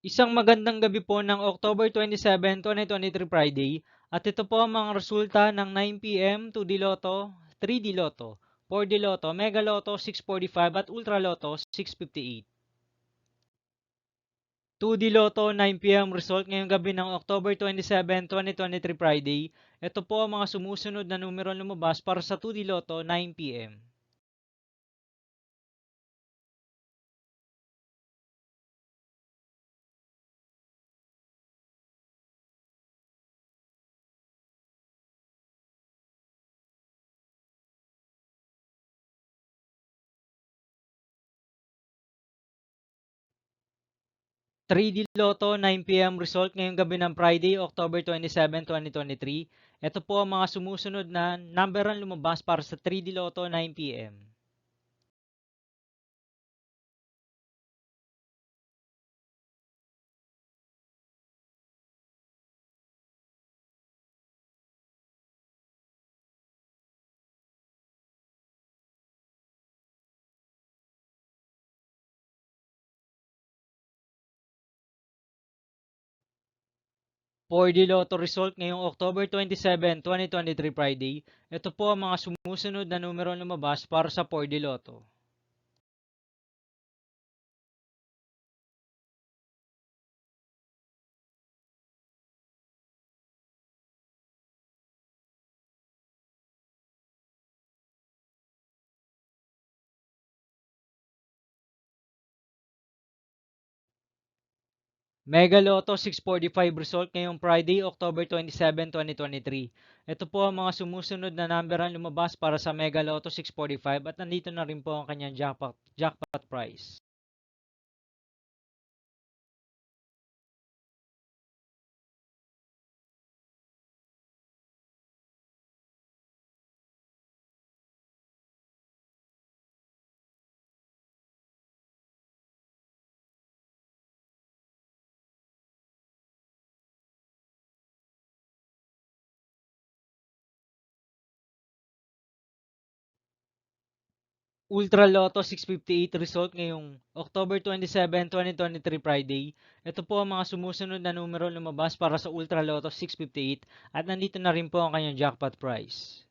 Isang magandang gabi po ng October 27, 2023 Friday at ito po ang mga resulta ng 9 p.m. 2D Lotto, 3D Lotto, 4D Lotto, Mega Lotto 645 at Ultra Lotto 658. 2D Lotto 9 p.m. result ngayong gabi ng October 27, 2023 Friday. Ito po ang mga sumusunod na numero lumabas para sa 2D Lotto 9 p.m. 3D Lotto 9 p.m. result ngayong gabi ng Friday, October 27, 2023. Ito po ang mga sumusunod na numberan lumabas para sa 3D Lotto 9 p.m. 4D Lotto result ngayong October 27, 2023 Friday. Ito po ang mga sumusunod na numero lumabas para sa 4D Lotto. 'Mega Lotto 645 result ngayong Friday, October 27, 2023. Ito po ang mga sumusunod na numberan lumabas para sa Mega Lotto 645 at nandito na rin po ang kanyang jackpot prize. Ultra Lotto 658 result ngayong October 27, 2023 Friday. Ito po ang mga sumusunod na numero lumabas para sa Ultra Lotto 658 at nandito na rin po ang kanyang jackpot prize.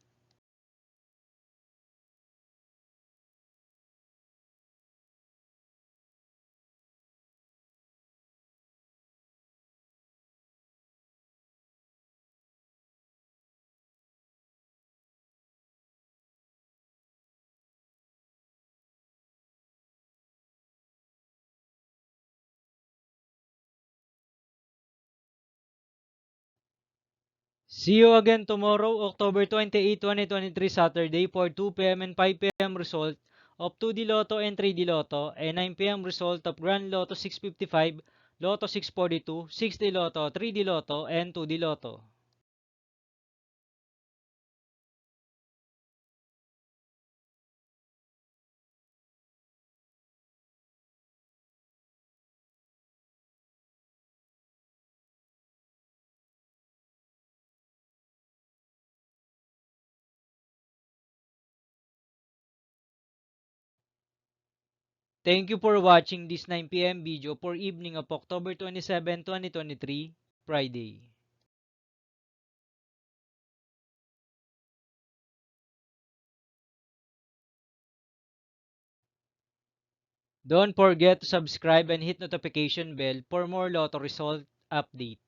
See you again tomorrow, October 28, 2023 Saturday for 2 p.m. and 5 p.m. result of 2D Lotto and 3D Lotto and 9 p.m. result of Grand Lotto 655, Lotto 642, 6D Lotto, 3D Lotto, and 2D Lotto. Thank you for watching this 9 p.m. video for evening of October 27, 2023, Friday. Don't forget to subscribe and hit notification bell for more Lotto result update.